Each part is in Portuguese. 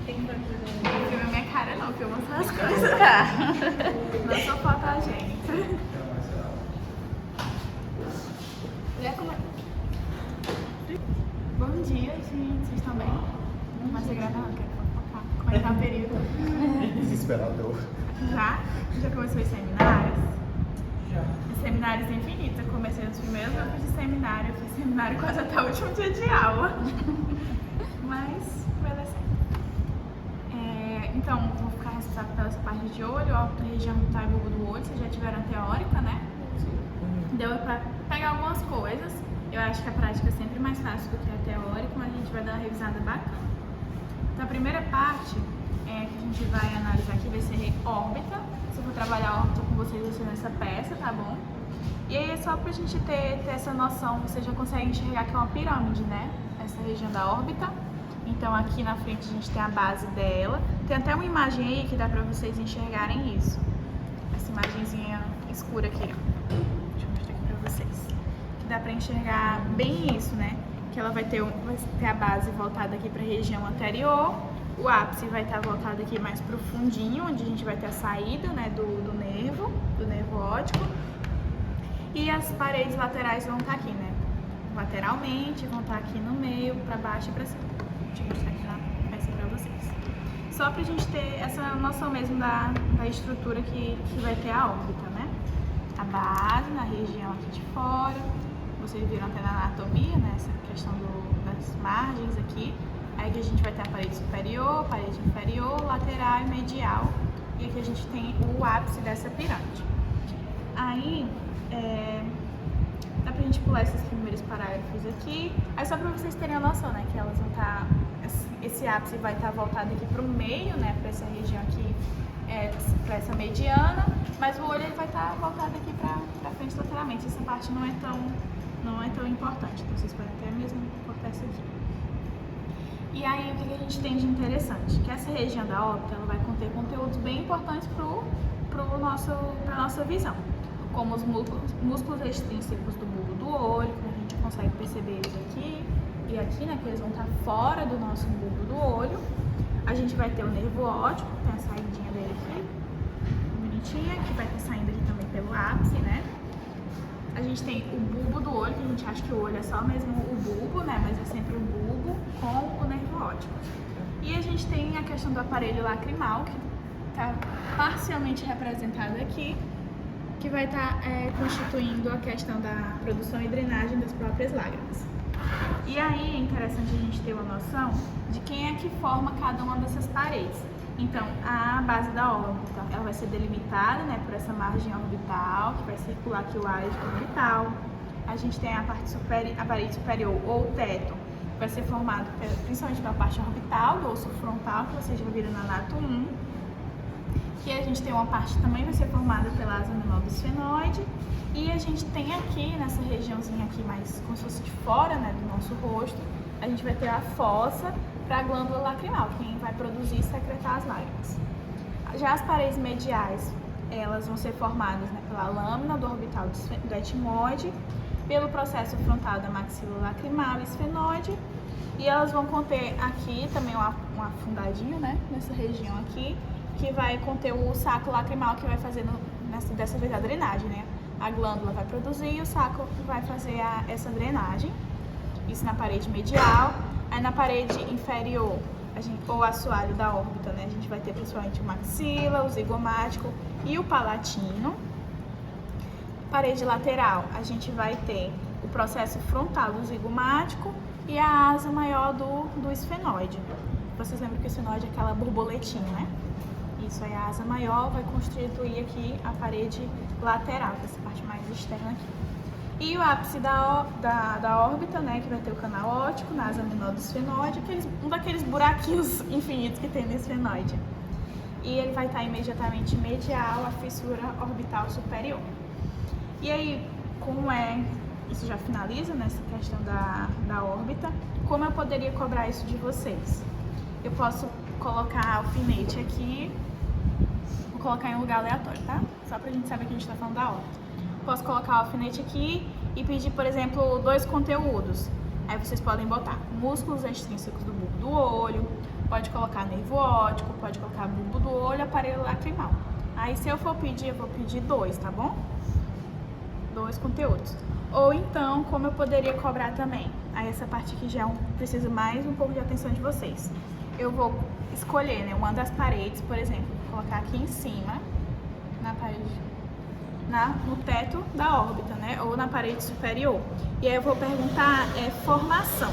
Não filma minha cara não, filma só as coisas. Tá. Não sou fotogênica. Olha como é. Bom dia, gente. Vocês estão bem? Mas você grava não, quero fofocar. Como é que tá o período? Desesperador. Já? Já começou os seminários? Já. Seminários infinitos. Eu comecei nos primeiros anos de seminário. Eu fiz seminário quase até o último dia de aula. Mas vai dar certo. Então, vou ficar responsável pela essa parte de olho, ó, região orbital e bulbo do olho. Vocês já tiveram teórica, né? Deu pra pegar algumas coisas. Eu acho que a prática é sempre mais fácil do que a teórica, mas a gente vai dar uma revisada bacana. Então, a primeira parte que a gente vai analisar aqui vai ser órbita. Se eu for trabalhar a órbita com vocês, vai ser nessa peça, tá bom? E aí é só pra gente ter essa noção, você já consegue enxergar que é uma pirâmide, né? Essa região da órbita. Então aqui na frente a gente tem a base dela. Tem até uma imagem aí que dá pra vocês enxergarem isso. Essa imagenzinha escura aqui, ó. Deixa eu mostrar aqui pra vocês. Que dá pra enxergar bem isso, né? Que ela vai ter a base voltada aqui pra região anterior. O ápice vai estar voltado aqui mais pro fundinho, onde a gente vai ter a saída, né, do nervo óptico. E as paredes laterais vão estar aqui, né? Lateralmente, vão estar aqui no meio, pra baixo e pra cima. Deixa eu mostrar aqui na peça pra vocês. Só pra gente ter essa noção mesmo da estrutura que vai ter a órbita, né? A base na região aqui de fora. Vocês viram até na anatomia, né? Essa questão das margens aqui. Aí aqui a gente vai ter a parede superior, parede inferior, lateral e medial. E aqui a gente tem o ápice dessa pirâmide. Aí, dá pra gente pular esses primeiros parágrafos aqui. Aí só pra vocês terem a noção, né? Que elas vão estar... Esse ápice vai estar voltado aqui pro meio, né? Pra essa região aqui, pra essa mediana. Mas o olho ele vai estar voltado aqui pra frente lateralmente. Essa parte não é tão importante. Então vocês podem até mesmo cortar isso aqui. E aí, o que a gente tem de interessante? Que essa região da órbita, ela vai conter conteúdos bem importantes pra nossa visão. Como os músculos extrínsecos do bulbo do olho, que a gente consegue perceber eles aqui e aqui, né, que eles vão estar fora do nosso bulbo do olho. A gente vai ter o nervo óptico, tem a saidinha dele aqui, bonitinha, que vai estar saindo aqui também pelo ápice, né? A gente tem o bulbo do olho, que a gente acha que o olho é só mesmo o bulbo, né, mas é sempre o bulbo com o nervo óptico. E a gente tem a questão do aparelho lacrimal, que está parcialmente representado aqui, que vai estar constituindo a questão da produção e drenagem das próprias lágrimas. E aí é interessante a gente ter uma noção de quem é que forma cada uma dessas paredes. Então, a base da órbita, ela vai ser delimitada, né, por essa margem orbital, que vai circular aqui o área orbital. A gente tem a parede superior, ou o teto, que vai ser formado principalmente pela parte orbital, do osso frontal, que vocês já viram na anato 1. E a gente tem uma parte que também vai ser formada pela asa menor do esfenoide. E a gente tem aqui, nessa regiãozinha aqui, mais como se fosse de fora, né, do nosso rosto, a gente vai ter a fossa para a glândula lacrimal, quem vai produzir e secretar as lágrimas. Já as paredes mediais, elas vão ser formadas, né, pela lâmina do orbital do etimoide, pelo processo frontal da maxila lacrimal e esfenoide, e elas vão conter aqui também um afundadinho, né, nessa região aqui, que vai conter o saco lacrimal, que vai fazer dessa vez a drenagem, né? A glândula vai produzir e o saco vai fazer essa drenagem. Isso na parede medial. Aí na parede inferior, ou assoalho da órbita, né? A gente vai ter principalmente o maxila, o zigomático e o palatino. Parede lateral, a gente vai ter o processo frontal do zigomático e a asa maior do esfenoide. Vocês lembram que o esfenoide é aquela borboletinha, né? Isso aí, a asa maior vai constituir aqui a parede lateral, essa parte mais externa aqui. E o ápice da órbita, né, que vai ter o canal óptico na asa menor do esfenoide, um daqueles buraquinhos infinitos que tem no esfenoide. E ele vai estar imediatamente medial à fissura orbital superior. E aí, isso já finaliza nessa questão da órbita, como eu poderia cobrar isso de vocês? Eu posso colocar alfinete aqui, vou colocar em um lugar aleatório, tá? Só pra gente saber que a gente tá falando da órbita. Posso colocar o alfinete aqui e pedir, por exemplo, 2 conteúdos. Aí vocês podem botar músculos extrínsecos do bulbo do olho, Pode colocar nervo óptico, pode colocar bulbo do olho, aparelho lacrimal. Aí se eu for pedir, eu vou pedir 2, tá bom? 2 conteúdos. Ou então, como eu poderia cobrar também? Aí essa parte aqui já precisa mais um pouco de atenção de vocês. Eu vou escolher, né, uma das paredes, por exemplo, vou colocar aqui em cima, na parede, no teto da órbita, né, ou na parede superior. E aí eu vou perguntar formação,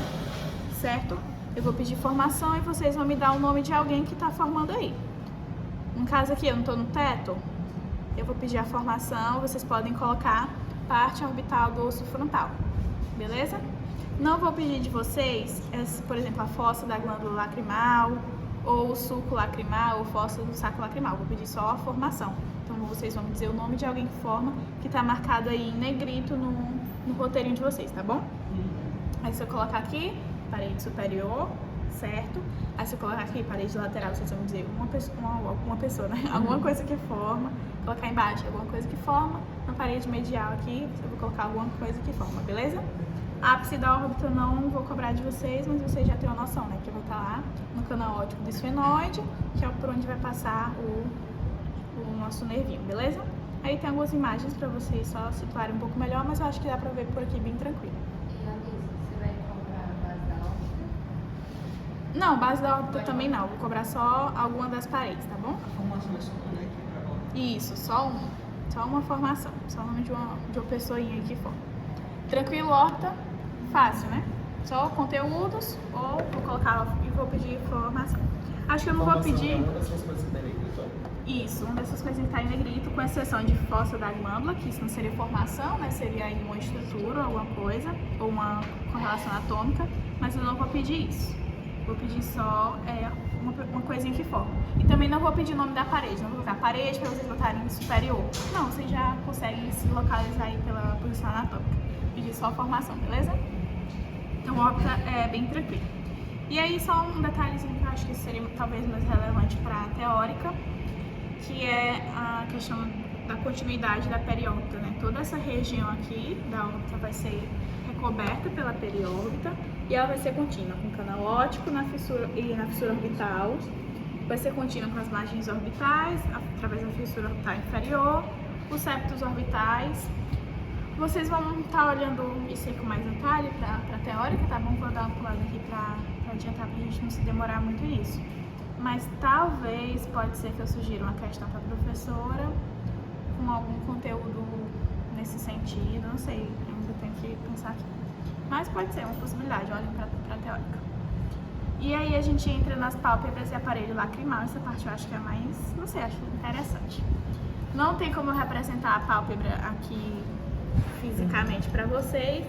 certo? Eu vou pedir formação e vocês vão me dar o nome de alguém que está formando aí. No caso aqui, eu não estou no teto, eu vou pedir a formação, vocês podem colocar parte orbital do osso frontal, beleza? Não vou pedir de vocês, por exemplo, a fossa da glândula lacrimal, ou o sulco lacrimal, ou fossa do saco lacrimal. Vou pedir só a formação. Então vocês vão me dizer o nome de alguém que forma, que está marcado aí em negrito no roteirinho de vocês, tá bom? Aí se eu colocar aqui, parede superior, certo? Aí se eu colocar aqui, parede lateral, vocês vão me dizer uma pessoa, né? Alguma coisa que forma. Colocar embaixo alguma coisa que forma. Na parede medial aqui, eu vou colocar alguma coisa que forma, beleza? Ápice da órbita eu não vou cobrar de vocês, mas vocês já têm uma noção, né? Que eu vou estar lá no canal óptico do esfenoide, que é por onde vai passar o nosso nervinho, beleza? Aí tem algumas imagens para vocês só situarem um pouco melhor, mas eu acho que dá pra ver por aqui bem tranquilo. E, Alisa, você vai cobrar a base da órbita? Não, base da órbita também não. Vou cobrar só alguma das paredes, tá bom? A formação é só uma, né? Isso, só uma formação. Só o nome de uma pessoinha que forma. Tranquilo, órbita? Fácil, né? Só conteúdos, ou vou colocar e vou pedir formação. Acho que eu não vou pedir... Uma dessas coisas que tá em negrito. Isso, uma dessas coisas que está em negrito, com exceção de fossa da glândula, que isso não seria formação, né? Seria aí uma estrutura, alguma coisa, ou uma correlação anatômica, mas eu não vou pedir isso. Vou pedir só uma coisinha que forma. E também não vou pedir o nome da parede, não vou colocar parede para vocês botarem superior. Não, vocês já conseguem se localizar aí pela posição anatômica. Pedir só a formação, beleza? Então, a órbita é bem tranquilo. E aí, só um detalhezinho que eu acho que seria talvez mais relevante para a teórica, que é a questão da continuidade da periórbita, né? Toda essa região aqui da órbita vai ser recoberta pela periórbita e ela vai ser contínua com o canal óptico na fissura orbital, vai ser contínua com as margens orbitais, através da fissura orbital inferior, os septos orbitais. Vocês vão estar olhando isso aí com mais detalhe para a teórica, tá bom? Vou dar uma pulada aqui para adiantar, para a gente não se demorar muito nisso. Mas talvez, pode ser que eu sugira uma questão para a professora com algum conteúdo nesse sentido, não sei, ainda tenho que pensar aqui. Mas pode ser uma possibilidade, olhem para a teórica. E aí a gente entra nas pálpebras e aparelho lacrimal, essa parte eu acho que é mais, não sei, acho interessante. Não tem como eu representar a pálpebra aqui fisicamente para vocês,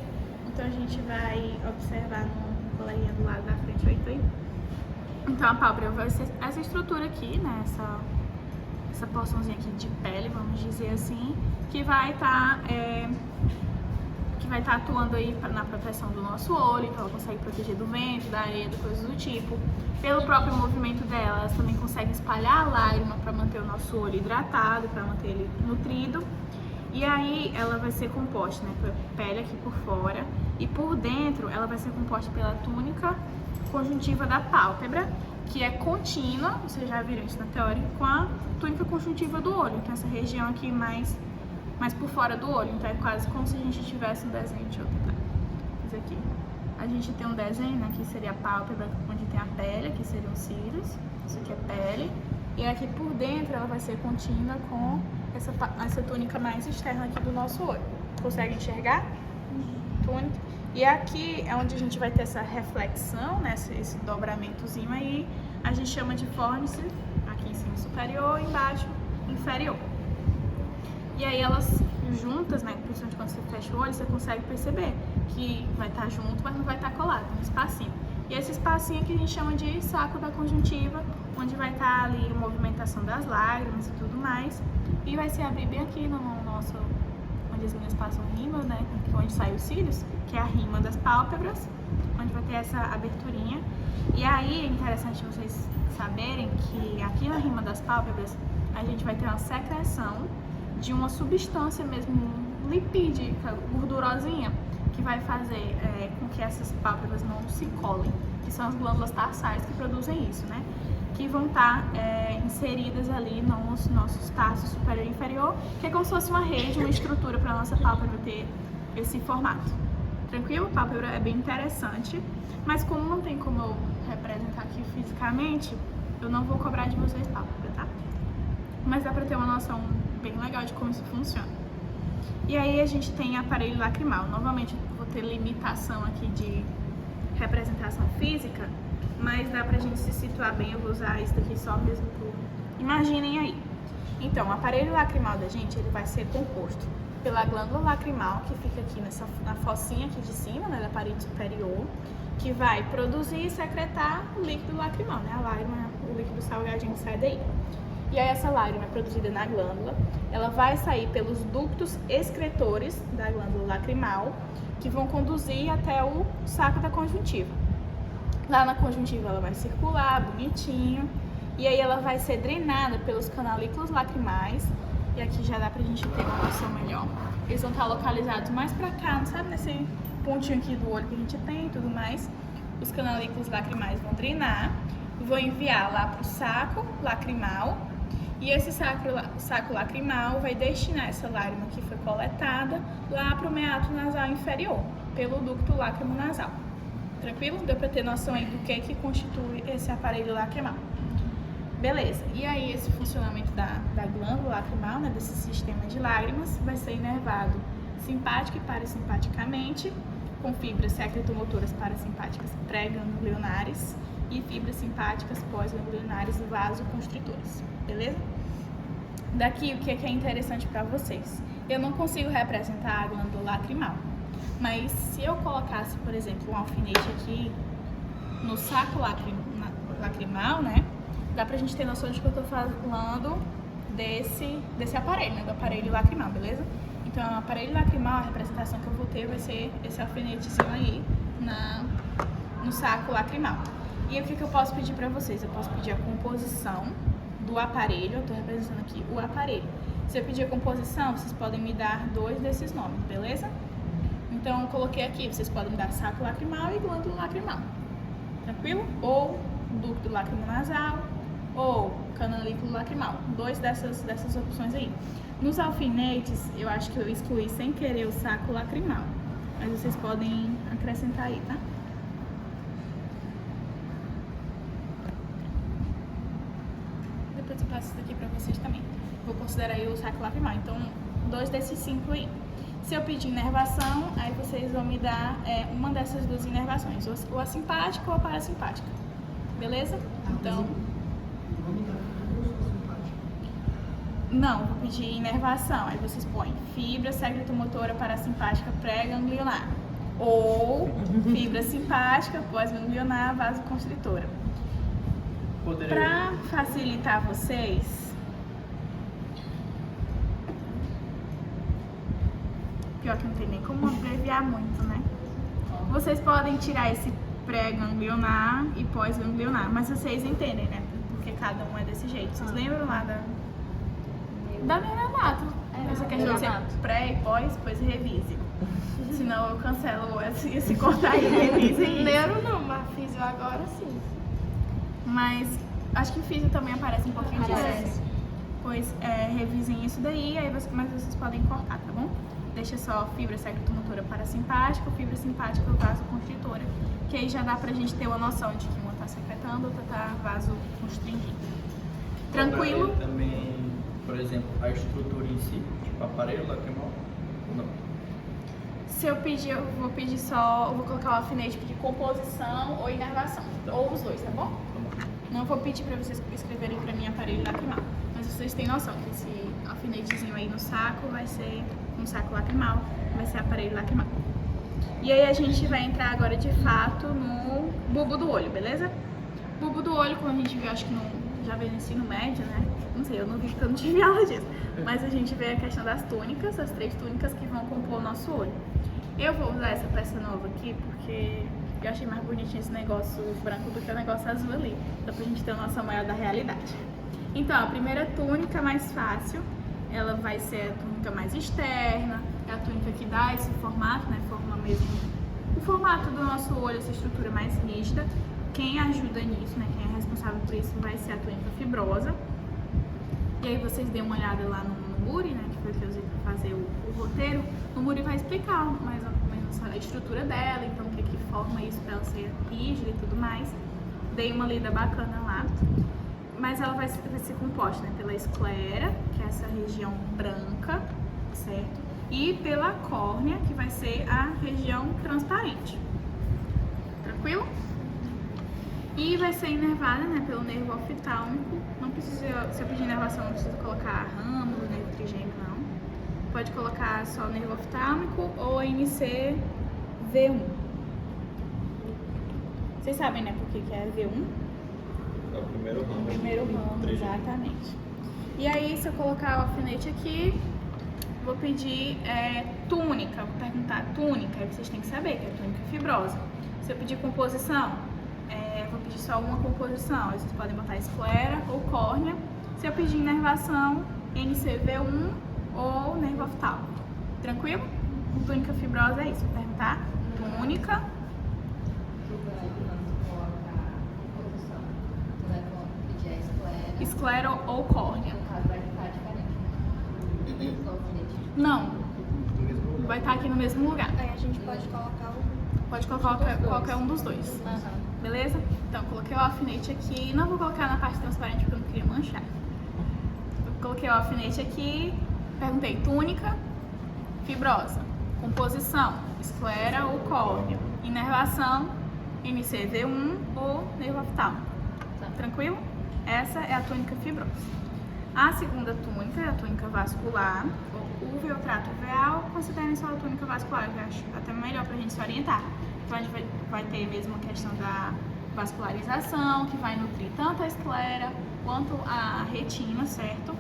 então a gente vai observar no coleguinha do lado da frente, 8 aí. Então a pálpebra vai ser essa estrutura aqui, né, essa porçãozinha aqui de pele, vamos dizer assim, que vai estar atuando aí na proteção do nosso olho, então ela consegue proteger do vento, da areia, de coisas do tipo. Pelo próprio movimento dela, elas também conseguem espalhar a lágrima para manter o nosso olho hidratado, para manter ele nutrido. E aí ela vai ser composta, né, pela pele aqui por fora, e por dentro ela vai ser composta pela túnica conjuntiva da pálpebra, que é contínua, vocês já viram isso na teoria, com a túnica conjuntiva do olho. Então essa região aqui mais por fora do olho, então é quase como se a gente tivesse um desenho. Deixa eu tentar fazer aqui. A gente tem um desenho, né, que seria a pálpebra, onde tem a pele, aqui seriam os cílios, isso aqui é pele, e aqui por dentro ela vai ser contínua com essa túnica mais externa aqui do nosso olho. Consegue enxergar? Túnica. E aqui é onde a gente vai ter essa reflexão, né, esse dobramentozinho aí, a gente chama de fórnice, aqui em cima superior, embaixo inferior. E aí elas juntas, né, principalmente quando você fecha o olho, você consegue perceber que vai estar junto, mas não vai estar colado, tem um espacinho. E esse espacinho que a gente chama de saco da conjuntiva, onde vai estar ali a movimentação das lágrimas e tudo mais. E vai se abrir bem aqui no nosso, onde as meninas passam rímel, né, onde saem os cílios, que é a rima das pálpebras, onde vai ter essa aberturinha. E aí é interessante vocês saberem que aqui na rima das pálpebras a gente vai ter uma secreção de uma substância mesmo lipídica, gordurosinha, que vai fazer com que essas pálpebras não se colem, que são as glândulas tarsais que produzem isso, né? Que vão estar inseridas ali nos nossos tarsos superior e inferior, que é como se fosse uma rede, uma estrutura para a nossa pálpebra ter esse formato. Tranquilo? A pálpebra é bem interessante, mas como não tem como eu representar aqui fisicamente, eu não vou cobrar de vocês pálpebra, tá? Mas dá pra ter uma noção bem legal de como isso funciona. E aí a gente tem aparelho lacrimal. Novamente eu vou ter limitação aqui de representação física, mas dá pra gente se situar bem. Eu vou usar isso daqui só mesmo pro... Imaginem aí. Então, o aparelho lacrimal da gente, ele vai ser composto pela glândula lacrimal, que fica aqui na focinha aqui de cima, né, da parede superior, que vai produzir e secretar o líquido lacrimal, né, a lágrima, o líquido salgadinho que sai daí. E aí essa lágrima é produzida na glândula, ela vai sair pelos ductos excretores da glândula lacrimal, que vão conduzir até o saco da conjuntiva. Lá na conjuntiva ela vai circular bonitinho, e aí ela vai ser drenada pelos canalículos lacrimais, e aqui já dá pra gente ter uma noção melhor. Eles vão estar localizados mais pra cá, não sabe? Nesse pontinho aqui do olho que a gente tem e tudo mais. Os canalículos lacrimais vão drenar, vão enviar lá pro saco lacrimal, e esse saco lacrimal vai destinar essa lágrima que foi coletada lá pro meato nasal inferior, pelo ducto lacrimonasal. Tranquilo? Deu pra ter noção aí do que constitui esse aparelho lacrimal. Beleza, e aí esse funcionamento da glândula lacrimal, né, desse sistema de lágrimas, vai ser inervado simpática e parasimpaticamente, com fibras secretomotoras parasimpáticas pré-ganglionares e fibras simpáticas pós-ganglionares vasoconstritoras, beleza? Daqui o que é interessante para vocês? Eu não consigo representar a glândula lacrimal, mas se eu colocasse, por exemplo, um alfinete aqui no saco lacrimal, né? Dá pra gente ter noção de que eu tô falando desse aparelho, né? Do aparelho lacrimal, beleza? Então, o aparelho lacrimal, a representação que eu vou ter vai ser esse alfinetezinho aí no saco lacrimal. E o que eu posso pedir pra vocês? Eu posso pedir a composição do aparelho, eu tô representando aqui o aparelho. Se eu pedir a composição, vocês podem me dar 2 desses nomes, beleza? Então, eu coloquei aqui, vocês podem me dar saco lacrimal e glândula lacrimal. Tranquilo? Ou ducto lacrimonasal, ou canalículo lacrimal. 2 dessas opções aí. Nos alfinetes, eu acho que eu excluí sem querer o saco lacrimal, mas vocês podem acrescentar aí, tá? Depois eu passo isso daqui pra vocês também. Vou considerar aí o saco lacrimal. Então, 2 desses 5 aí. Se eu pedir inervação, aí vocês vão me dar uma dessas 2 inervações, ou a simpática ou a parasimpática. Beleza? Então... Não, vou pedir inervação. Aí vocês põem fibra secretomotora parasimpática pré-ganglionar. Ou fibra simpática pós-ganglionar vasoconstritora. Para facilitar vocês, pior que não tem nem como abreviar muito, né? Vocês podem tirar esse pré-ganglionar e pós-ganglionar, mas vocês entendem, né? Porque cada um é desse jeito. Vocês lembram lá da neonato? Essa questão de ser pré e pós, depois revise. Senão eu cancelo esse cortar e revise. Neuro não, mas físio agora sim. Mas acho que físio também aparece um pouquinho diferente. Pois revisem isso daí, mas vocês podem cortar, tá bom? Deixa só fibra secretomotora parasimpática, fibra simpática vasoconstritora, que aí já dá pra gente ter uma noção de que uma tá secretando, outra tá vasoconstringindo. Tranquilo? Também, por exemplo, a estrutura em si, tipo aparelho lacrimal, ou não? Se eu pedir, eu vou pedir só, eu vou colocar o alfinete de composição ou inervação, ou os 2, tá bom? Não vou pedir pra vocês escreverem pra mim aparelho lacrimal, mas vocês têm noção que esse alfinetezinho aí no saco vai ser um saco lacrimal, vai ser aparelho lacrimal. E aí a gente vai entrar agora de fato no bulbo do olho, beleza? Bulbo do olho, como a gente viu, acho que já veio no ensino médio, né? Não sei, eu não vi porque eu não tive aula disso. Mas a gente vê a questão das túnicas, as 3 túnicas que vão compor o nosso olho. Eu vou usar essa peça nova aqui porque eu achei mais bonitinho esse negócio branco do que o negócio azul ali. Dá pra gente ter uma noção maior da realidade. Então, a primeira túnica mais fácil, ela vai ser a túnica mais externa, é a túnica que dá esse formato, né? Forma mesmo o formato do nosso olho, essa estrutura mais rígida. Quem ajuda nisso, né? Quem é responsável por isso vai ser a túnica fibrosa. E aí vocês dêem uma olhada lá no Muri, né? Que foi o que eu usei para fazer o roteiro. O Muri vai explicar mais ou menos a estrutura dela, então o que que forma isso para ela ser rígida e tudo mais. Dei uma lida bacana lá. Mas ela vai ser composta, né, pela esclera, que é essa região branca, certo? E pela córnea, que vai ser a região transparente. Tranquilo? E vai ser inervada, né, pelo nervo oftálmico. Não precisa, se eu pedir inervação, não precisa colocar ramo, nervo trigêmeo, não. Pode colocar só o nervo oftálmico ou NC-V1. Vocês sabem, né, por que é V1? É o primeiro ramo. O primeiro ramo, exatamente. E aí, se eu colocar o alfinete aqui, vou pedir túnica, vou perguntar túnica, aí vocês têm que saber que é túnica fibrosa. Se eu pedir composição, vou pedir só uma composição, aí vocês podem botar esclera ou córnea. Se eu pedir inervação, NC-V1 ou nervo oftálmico. Tranquilo? Túnica fibrosa é isso, vou perguntar túnica. Esclera ou córnea? No caso, vai ficar diferente. Não, vai estar aqui no mesmo lugar. Aí a gente pode colocar Pode colocar qualquer um dos dois. Beleza? Então, coloquei o alfinete aqui. Não vou colocar na parte transparente porque eu não queria manchar. Coloquei o alfinete aqui. Perguntei túnica, fibrosa. Composição, esclera ou córnea. Inervação, NC-V1 ou nervo oftálmico. Tranquilo? Essa é a túnica fibrosa. A segunda túnica é a túnica vascular, o uveotrato uveal. Considerem só a túnica vascular, que eu acho até melhor pra gente se orientar. Então a gente vai ter mesmo a questão da vascularização, que vai nutrir tanto a esclera quanto a retina, certo?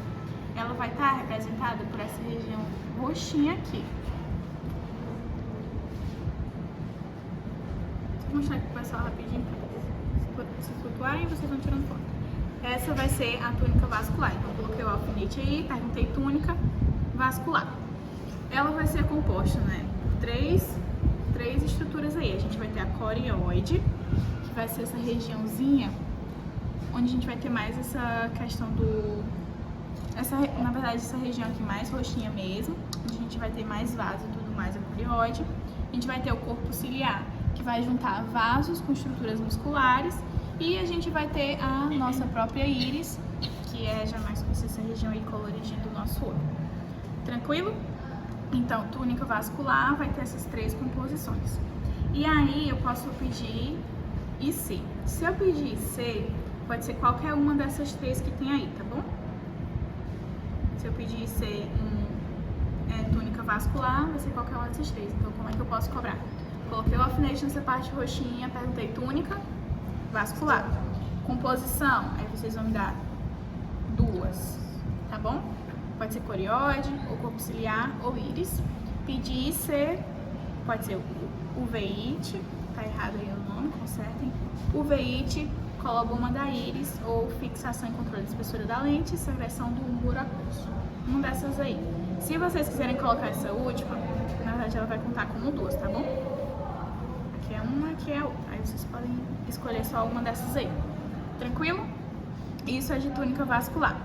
Ela vai estar representada por essa região roxinha aqui. Vou mostrar aqui pro pessoal rapidinho pra se flutuarem e vocês vão tirando foto. Essa vai ser a túnica vascular. Então, coloquei o alfinete aí, perguntei túnica vascular. Ela vai ser composta, né, por três estruturas aí. A gente vai ter a corióide, que vai ser essa regiãozinha onde a gente vai ter mais essa questão na verdade, essa região aqui mais roxinha mesmo, onde a gente vai ter mais vaso e tudo mais, a corióide. A gente vai ter o corpo ciliar, que vai juntar vasos com estruturas musculares. E a gente vai ter a nossa própria íris, que é já mais conhecida essa região aí coloridinha do nosso olho. Tranquilo? Então, túnica vascular vai ter essas três composições. E aí eu posso pedir IC. Se eu pedir IC, pode ser qualquer uma dessas três que tem aí, tá bom? Se eu pedir IC túnica vascular, vai ser qualquer uma dessas três. Então, como é que eu posso cobrar? Coloquei o alfinete nessa parte roxinha, perguntei túnica vascular. Composição, aí vocês vão me dar duas, tá bom? Pode ser corióide, ou corpo ciliar, ou íris. Pedir IC, pode ser uveíte, tá errado aí o nome, consertem. Uveíte, coloboma da íris, ou fixação e controle de espessura da lente, secreção do úmbaro aquoso. Uma dessas aí. Se vocês quiserem colocar essa última, na verdade ela vai contar como duas, tá bom? Aqui é uma, aqui é outra. Aí vocês podem escolher só uma dessas aí. Tranquilo? Isso é de túnica vascular.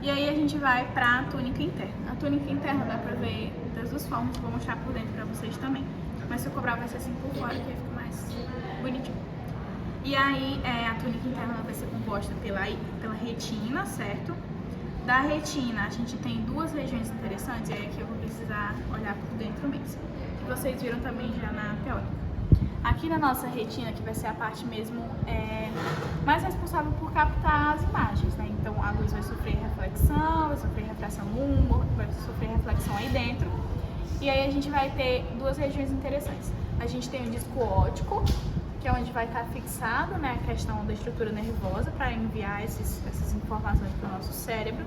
E aí a gente vai pra túnica interna. A túnica interna dá pra ver das duas formas, vou mostrar por dentro pra vocês também. Mas se eu cobrar vai ser assim por fora, que aí fica mais bonitinho. E aí a túnica interna vai ser composta pela retina, certo? Da retina a gente tem duas regiões interessantes, e aí aqui eu vou precisar olhar por dentro mesmo. Que vocês viram também já na teórica. Aqui na nossa retina, que vai ser a parte mesmo mais responsável por captar as imagens, né? Então a luz vai sofrer reflexão, vai sofrer refração no úmbaro, vai sofrer reflexão aí dentro. E aí a gente vai ter duas regiões interessantes. A gente tem o disco óptico, que é onde vai estar fixado, né, a questão da estrutura nervosa para enviar essas informações para o nosso cérebro.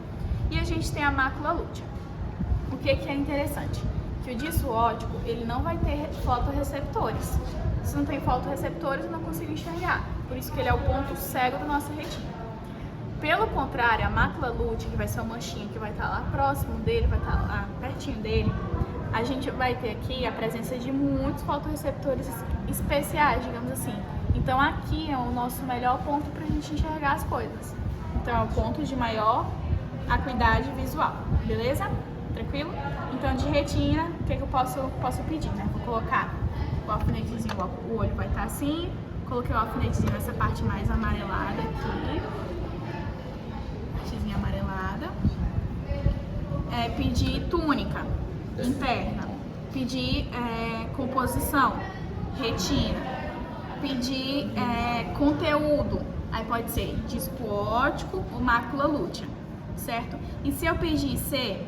E a gente tem a mácula lútea. O que é interessante? Que o disco óptico, ele não vai ter fotorreceptores. Se não tem fotorreceptores, eu não consigo enxergar. Por isso que ele é o ponto cego da nossa retina. Pelo contrário, a mácula lútea, que vai ser uma manchinha que vai estar lá próximo dele, vai estar lá pertinho dele, a gente vai ter aqui a presença de muitos fotorreceptores especiais, digamos assim. Então aqui é o nosso melhor ponto para a gente enxergar as coisas. Então é o ponto de maior acuidade visual, beleza? Tranquilo? Então de retina, o que eu posso pedir, né? Vou colocar o alfinetezinho, o olho vai estar assim. Coloquei o alfinetezinho nessa parte mais amarelada aqui. Partezinha amarelada. Pedir túnica interna. Pedir composição, retina. Pedir conteúdo. Aí pode ser disco óptico ou mácula lútea, certo? E se eu pedir IC,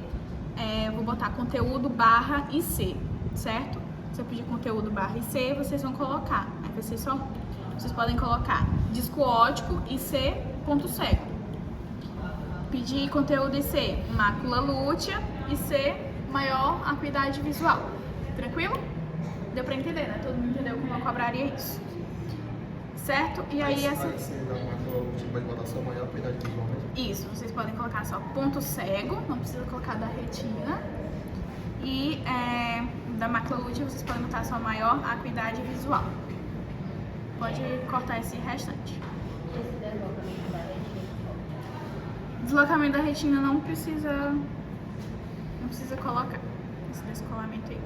vou botar conteúdo barra IC, certo? Se eu pedir conteúdo barra IC, vocês vão colocar. Aí vai ser só. Vocês podem colocar disco óptico IC ponto cego. Pedir conteúdo IC, mácula lútea, IC, maior acuidade visual. Tranquilo? Deu pra entender, né? Todo mundo entendeu como eu cobraria isso. Certo? E aí essa... Pode botar só maior acuidade visual mesmo? Isso, vocês podem colocar só ponto cego, não precisa colocar da retina. E da mácula lútea vocês podem botar só maior acuidade visual. Pode cortar esse restante. Esse deslocamento da retina. Deslocamento da retina não precisa colocar esse descolamento aí,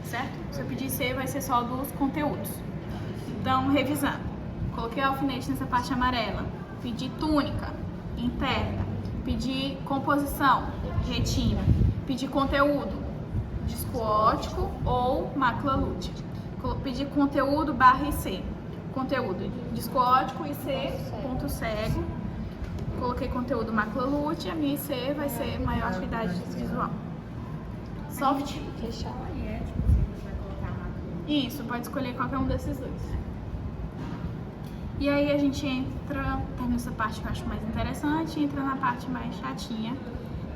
certo? Se eu pedir C, vai ser só dos conteúdos. Então, revisando. Coloquei o alfinete nessa parte amarela. Pedi túnica interna. Pedi composição, retina. Pedi conteúdo, disco óptico ou mácula lútea. Pedi conteúdo barra IC. Conteúdo, disco óptico, IC, ponto cego. Coloquei conteúdo mácula lútea, minha IC vai ser maior acuidade visual. Soft. Fechado. Isso, pode escolher qualquer um desses dois. E aí a gente termina essa parte que eu acho mais interessante, e entra na parte mais chatinha,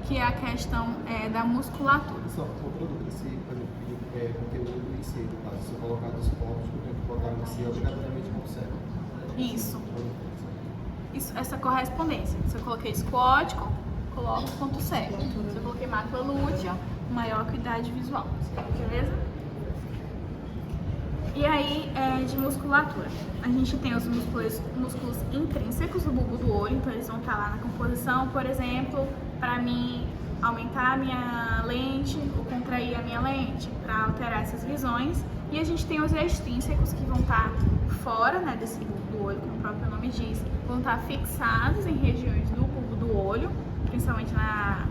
que é a questão da musculatura. Só, outra dúvida, se, por exemplo, conteúdo em si, no caso, se eu colocar dos pontos, eu tenho que botar em si, obrigatoriamente como cego. Isso. Essa correspondência. Se eu coloquei disco óptico, coloco ponto cego. Se eu coloquei mácula lútea, maior acuidade visual. Beleza? E aí, de musculatura. A gente tem os músculos intrínsecos do bulbo do olho, então eles vão estar lá na composição, por exemplo, para mim aumentar a minha lente ou contrair a minha lente, para alterar essas visões. E a gente tem os extrínsecos que vão estar fora, né, desse bulbo do olho, como o próprio nome diz, vão estar fixados em regiões do bulbo do olho, principalmente na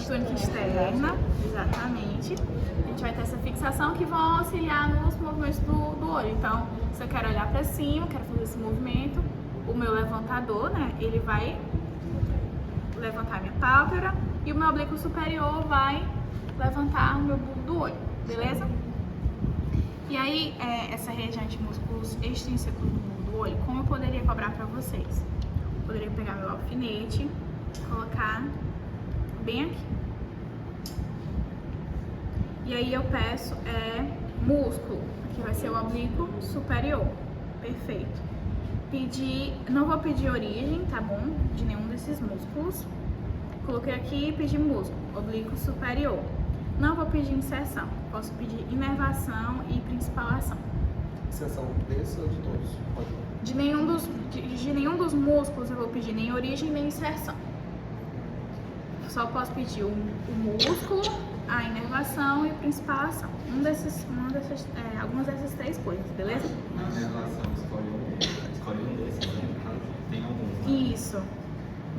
túnica externa, exatamente. A gente vai ter essa fixação que vão auxiliar nos movimentos do olho. Então, se eu quero olhar para cima, quero fazer esse movimento, o meu levantador, né, ele vai levantar minha pálpebra e o meu oblíquo superior vai levantar o meu bulbo do olho, beleza? E aí, essa região de músculos extrínsecos do bulbo do olho, como eu poderia cobrar para vocês? Eu poderia pegar meu alfinete, colocar bem aqui. E aí eu peço músculo, aqui vai ser o oblíquo superior, perfeito. Não vou pedir origem, tá bom? De nenhum desses músculos. Coloquei aqui e pedi músculo, oblíquo superior. Não vou pedir inserção, posso pedir inervação e principalação. Inserção desse ou de todos? Pode. De nenhum dos músculos eu vou pedir nem origem nem inserção. Só posso pedir o músculo, a inervação e a principalação. Algumas dessas três coisas, beleza? Na inervação, escolhe um desses, né? Tem alguns. Isso.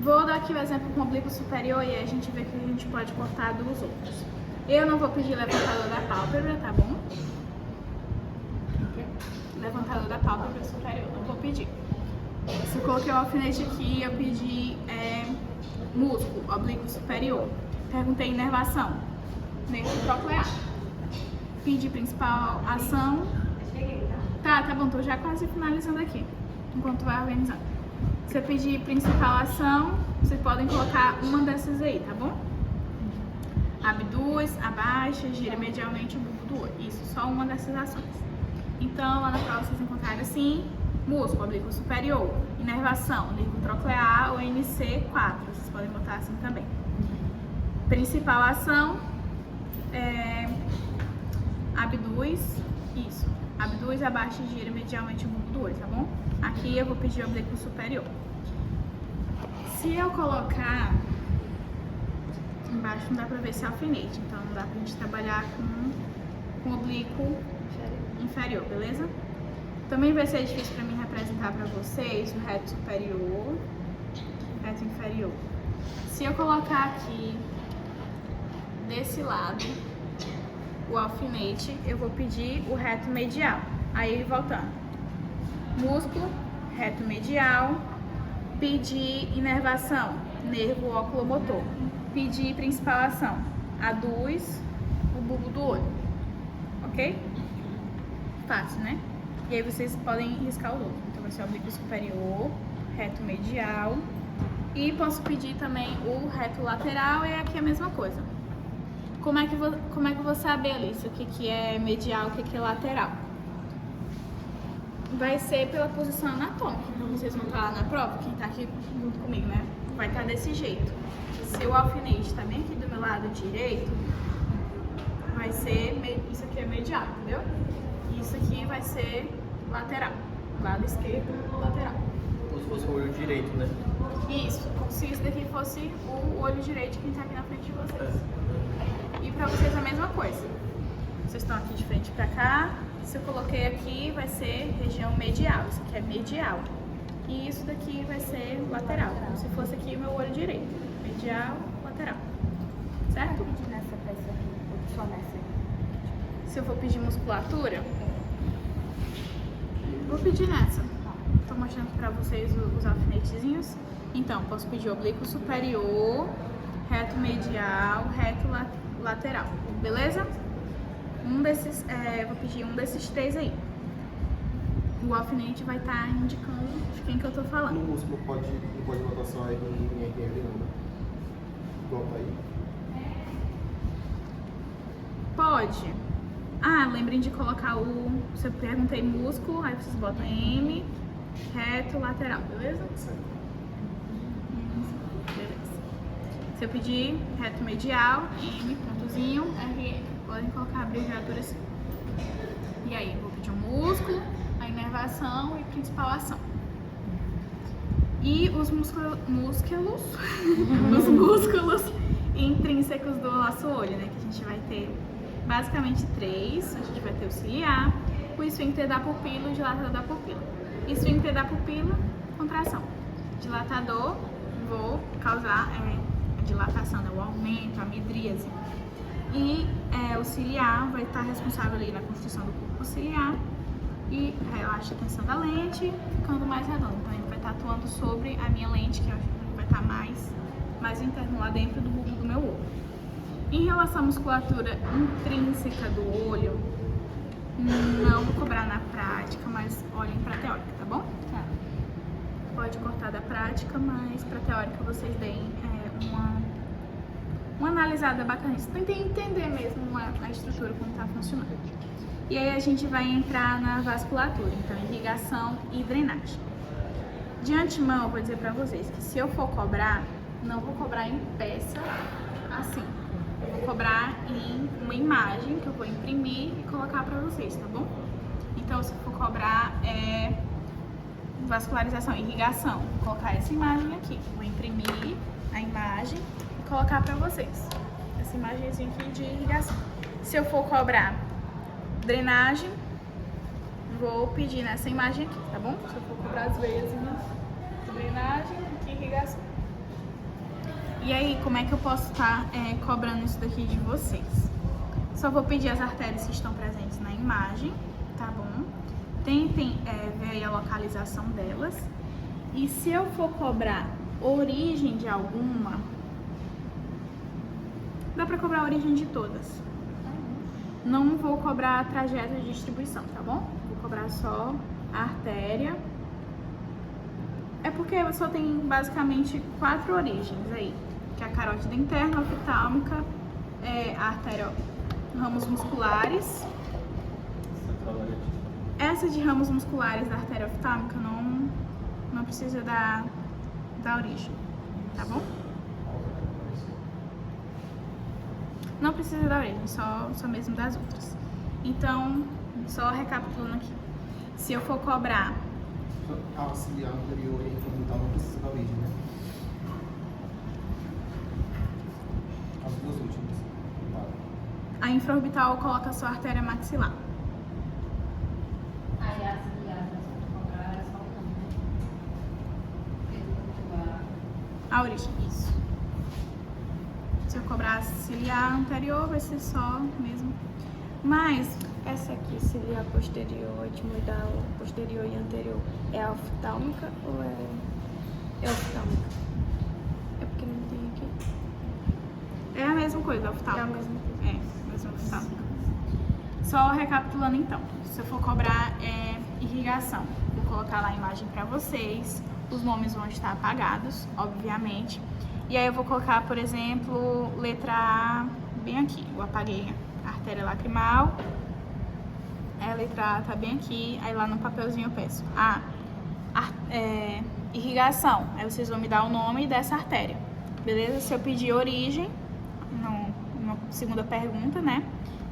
Vou dar aqui o exemplo com o oblíquo superior e aí a gente vê que a gente pode cortar dos outros. Eu não vou pedir levantador da pálpebra, tá bom? Levantador da pálpebra superior, não vou pedir. Se eu coloquei o alfinete aqui, eu pedi músculo, oblíquo superior. Perguntei inervação, nervo troclear. Pedi principal ação. Tá bom, tô já quase finalizando aqui, enquanto vai organizando. Se eu pedir principal ação, vocês podem colocar uma dessas aí, tá bom? Abduz, abaixa, gira medialmente o bulbo do olho. Isso, só uma dessas ações. Então, lá na prova vocês encontraram assim, Músculo, oblíquo superior. Inervação, nervo troclear ou NC4. Vocês podem botar assim também. Principal ação, abduz, isso. Abduz, abaixa e gira medialmente o bulbo do olho, tá bom? Aqui eu vou pedir oblíquo superior. Se eu colocar embaixo, não dá pra ver esse alfinete, então não dá pra gente trabalhar com oblíquo inferior, beleza? Também vai ser difícil pra mim representar pra vocês o reto superior, reto inferior. Se eu colocar aqui desse lado o alfinete, eu vou pedir o reto medial. Aí voltando, músculo, reto medial, pedir inervação, nervo oculomotor, pedir principal ação, aduz o bulbo do olho, ok? Fácil, né? E aí vocês podem riscar o outro. Então vai ser oblíquo superior, reto medial, e posso pedir também o reto lateral, e aqui é a mesma coisa. Como é que eu vou saber, Alice, o que é medial, o que é lateral? Vai ser pela posição anatômica. Então vocês vão estar lá na prova, quem está aqui junto comigo, né? Vai estar desse jeito. Se o alfinete está bem aqui do meu lado direito, vai ser, isso aqui é medial, entendeu? Isso aqui vai ser lateral. Lado esquerdo, lateral. Como se fosse o olho direito, né? Isso, como se isso daqui fosse o olho direito de quem está aqui na frente de vocês. E pra vocês a mesma coisa. Vocês estão aqui de frente pra cá. Se eu coloquei aqui, vai ser região medial. Isso aqui é medial. E isso daqui vai ser lateral. Como se fosse aqui o meu olho direito. Medial, lateral. Certo? Nessa peça aqui, só nessa aí. Se eu for pedir musculatura, vou pedir nessa. Tô mostrando pra vocês os alfinetezinhos. Então, posso pedir oblíquo superior, reto medial, reto lateral. Beleza? Vou pedir um desses três aí. O alfinete vai estar indicando de quem que eu tô falando. No músculo não pode botar só R em RL não, né? Igual tá aí. Pode. Ah, lembrem de colocar se eu perguntei músculo, aí vocês botam M, reto, lateral, beleza? Certo. Beleza. Se eu pedir reto medial, M, pontozinho, RL. Podem colocar a abreviatura assim. E aí, eu vou pedir o músculo, a inervação e principal ação. E os músculos os músculos intrínsecos do nosso olho, né? Que a gente vai ter basicamente três. A gente vai ter o ciliar, o esfíncter da pupila e o dilatador da pupila. Esfíncter da pupila, contração. Dilatador, vou causar a dilatação, né? O aumento, a midríase. E o ciliar vai estar responsável ali na construção do corpo ciliar e relaxa a tensão da lente, ficando mais redondo. Então ele vai estar atuando sobre a minha lente, que vai estar mais interno lá dentro do bulbo do meu olho. Em relação à musculatura intrínseca do olho, não vou cobrar na prática, mas olhem para a teórica, tá bom? Tá. Pode cortar da prática, mas para a teórica vocês deem uma analisada bacana. Tentem entender mesmo a estrutura, como está funcionando. E aí a gente vai entrar na vasculatura, então irrigação e drenagem. De antemão, eu vou dizer para vocês que se eu for cobrar, não vou cobrar em peça assim. Eu vou cobrar em uma imagem que eu vou imprimir e colocar para vocês, tá bom? Então, se eu for cobrar vascularização, irrigação, vou colocar essa imagem aqui. Vou imprimir a imagem e colocar para vocês. Essa imagenzinha aqui de irrigação. Se eu for cobrar drenagem, vou pedir nessa imagem aqui, tá bom? Se eu for cobrar as veias, drenagem, aqui irrigação. E aí, como é que eu posso estar cobrando isso daqui de vocês? Só vou pedir as artérias que estão presentes na imagem, tá bom? Tentem ver aí a localização delas. E se eu for cobrar origem de alguma, dá pra cobrar a origem de todas. Não vou cobrar a trajeto de distribuição, tá bom? Vou cobrar só a artéria. É porque só tem basicamente 4 origens aí, que é a carótida interna, oftálmica, a artéria, ramos musculares, Essa de ramos musculares da artéria oftálmica não precisa da origem, tá bom? Não precisa da origem, só mesmo das outras. Então, só recapitulando aqui. Se eu for cobrar... A auxiliar anterior e infrorbital não precisa da origem, né? As duas últimas. A infraorbital coloca a sua artéria maxilar. Aí as viadas vão cobrar é só o nome, né? A origem, isso. Se eu cobrar a ciliar anterior, vai ser só mesmo. Mas, Essa aqui, ciliar posterior, etimoidal, posterior e anterior, é oftálmica ou é oftálmica? É porque não tem aqui. é a mesma coisa, É a oftálmica. mesma coisa. É, mesma oftálmica. Só recapitulando então. Se eu for cobrar irrigação, vou colocar lá a imagem pra vocês. Os nomes vão estar apagados, obviamente. E aí eu vou colocar, por exemplo, letra A bem aqui. Eu apaguei a artéria lacrimal. A letra A tá bem aqui. Aí lá no papelzinho eu peço irrigação. Aí vocês vão me dar o nome dessa artéria. Beleza? Se eu pedir origem, numa segunda pergunta, né?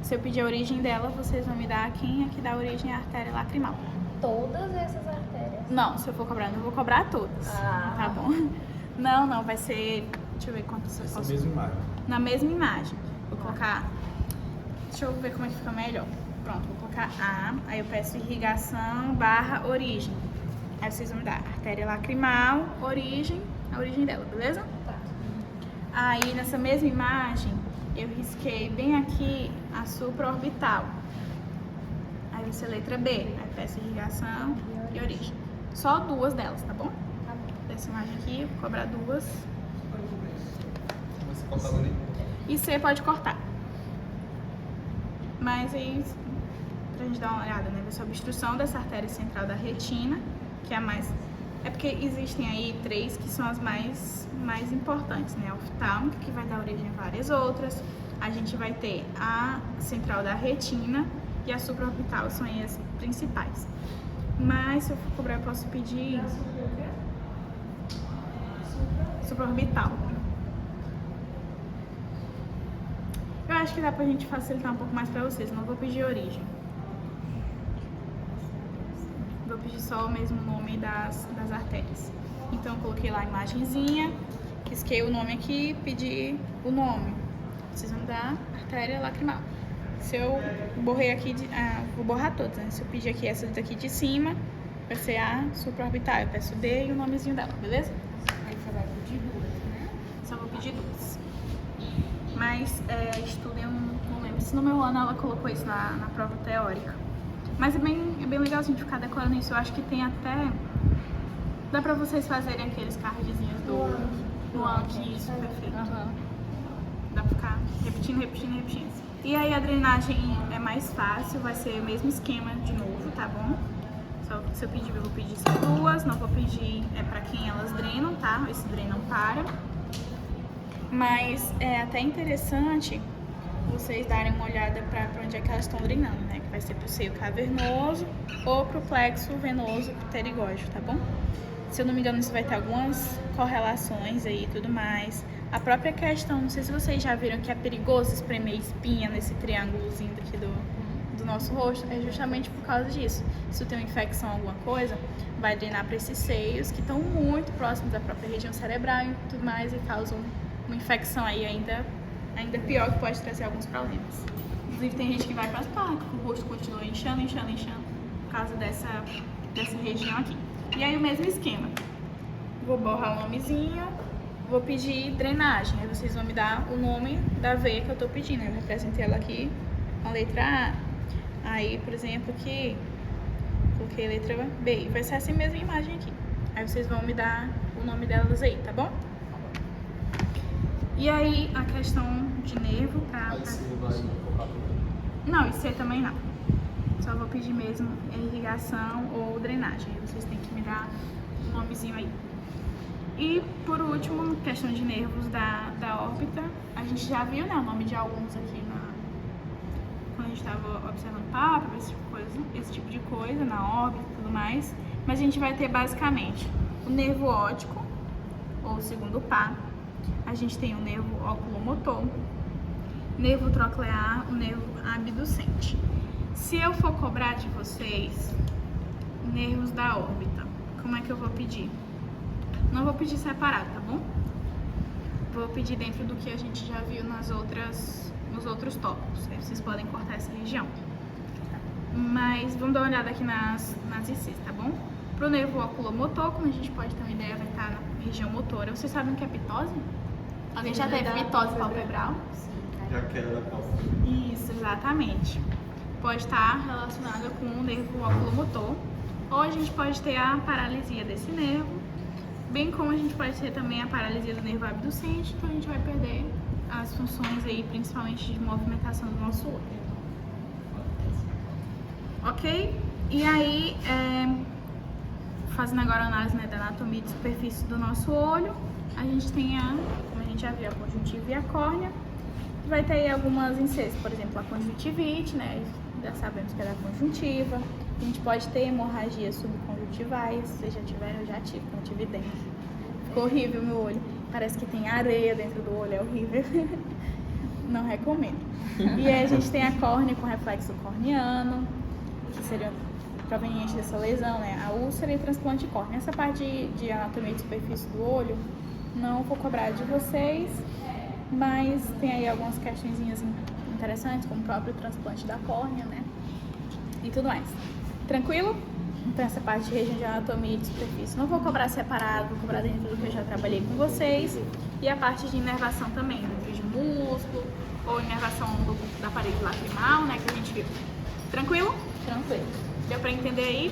Se eu pedir a origem dela, vocês vão me dar quem é que dá origem à artéria lacrimal. Todas essas artérias. Não, se eu for cobrar, não vou cobrar todas. Tá bom? Não, vai ser... Deixa eu ver quantas eu Essa posso... mesma imagem. Na mesma imagem. Vou colocar... Deixa eu ver como é que fica melhor. Pronto, vou colocar A. Aí eu peço irrigação / origem. Aí vocês vão me dar artéria lacrimal, origem, a origem dela, beleza? Aí nessa mesma imagem, eu risquei bem aqui a supraorbital. Aí vai ser letra B. Aí peço irrigação e origem. Só duas delas, tá bom? Dessa imagem aqui, vou cobrar duas. Você cortava ali? E C pode cortar. Mas aí, pra gente dar uma olhada, né? Vai ser a obstrução dessa artéria central da retina, que é a mais... É porque existem aí 3 que são as mais importantes, né? A oftálmica, que vai dar origem a várias outras. A gente vai ter a central da retina e a supraorbital, são aí as principais. Mas se eu for cobrar, eu posso pedir... Supraorbital. Eu acho que dá pra gente facilitar um pouco mais pra vocês, não vou pedir origem. Vou pedir só o mesmo nome das artérias. Então eu coloquei lá a imagenzinha, risquei o nome aqui, pedi o nome. Vocês vão dar artéria lacrimal. Se eu borrei aqui, vou borrar todas, né? Se eu pedir aqui essa daqui de cima, vai ser a supraorbital. Eu peço D e o nomezinho dela, beleza? Aí você vai pedir duas, né? Só vou pedir duas. Mas estudem, eu não lembro se no meu ano ela colocou isso na prova teórica. Mas é bem legal a gente ficar decorando isso. Eu acho que tem até... Dá pra vocês fazerem aqueles cardzinhos do ano, isso, perfeito. Dá pra ficar repetindo. E aí a drenagem é mais fácil, vai ser o mesmo esquema de novo, tá bom? Só se eu pedir, eu vou pedir só duas, não vou pedir pra quem elas drenam, tá? Esse drenam para. Mas é até interessante vocês darem uma olhada pra onde é que elas estão drenando, né? Que vai ser pro seio cavernoso ou pro plexo venoso pterigóide, tá bom? Se eu não me engano, isso vai ter algumas correlações aí e tudo mais. A própria questão, não sei se vocês já viram que é perigoso espremer espinha nesse triângulozinho daqui do nosso rosto, é justamente por causa disso. Se tu tem uma infecção, alguma coisa, vai drenar para esses seios que estão muito próximos da própria região cerebral e tudo mais e causam uma infecção aí ainda pior, que pode trazer alguns problemas. Inclusive tem gente que vai para as partes, o rosto continua inchando por causa dessa região aqui. E aí o mesmo esquema. Vou borrar o nomezinho, vou pedir drenagem. Aí vocês vão me dar o nome da veia que eu tô pedindo. Eu representei ela aqui com a letra A. Aí, por exemplo, aqui, coloquei a letra B. E vai ser essa mesma imagem aqui. Aí vocês vão me dar o nome delas aí, tá bom? E aí, a questão de nervo pra... Aí você vai colocar tudo. Não, e C também não. Só vou pedir mesmo irrigação ou drenagem. Aí vocês têm que me dar o nomezinho aí. E, por último, questão de nervos da órbita. A gente já viu, né, o nome de alguns aqui quando a gente estava observando pálpebra, esse tipo de coisa, na órbita e tudo mais. Mas a gente vai ter basicamente o nervo óptico, ou segundo par. A gente tem o nervo oculomotor, nervo troclear, o nervo abducente. Se eu for cobrar de vocês nervos da órbita, como é que eu vou pedir? Não vou pedir separado, tá bom? Vou pedir dentro do que a gente já viu nos outros tópicos. Aí vocês podem cortar essa região. Mas vamos dar uma olhada aqui nas ICs, tá bom? Pro nervo oculomotor, como a gente pode ter uma ideia, vai estar na região motora. Vocês sabem o que é pitose? Alguém já teve pitose palpebral? Já queda da pálpebra. Isso, exatamente. Pode estar relacionada com o nervo oculomotor. Ou a gente pode ter a paralisia desse nervo, bem como a gente pode ter também a paralisia do nervo abducente, então a gente vai perder as funções aí, principalmente de movimentação do nosso olho. Ok? E aí, fazendo agora a análise, né, da anatomia de superfície do nosso olho, a gente tem como a gente já viu, a conjuntiva e a córnea. Vai ter aí algumas ICs, por exemplo, a conjuntivite, né? Já sabemos que é da conjuntiva. A gente pode ter hemorragia subconjuntivais. Se vocês já tiveram, eu já tive, quando tive dente. Ficou horrível meu olho. Parece que tem areia dentro do olho, é horrível. Não recomendo. E aí a gente tem a córnea com reflexo corneano, que seria proveniente dessa lesão, né? A úlcera e o transplante de córnea. Essa parte de anatomia de superfície do olho, não vou cobrar de vocês, mas tem aí algumas questõezinhas interessantes, como o próprio transplante da córnea, né? E tudo mais. Tranquilo? Então essa parte de região de anatomia e de superfície não vou cobrar separado, vou cobrar dentro do que eu já trabalhei com vocês. E a parte de inervação também, dentro de músculo, ou inervação da parede lacrimal, né, que a gente viu. Tranquilo? Tranquilo. Deu pra entender aí?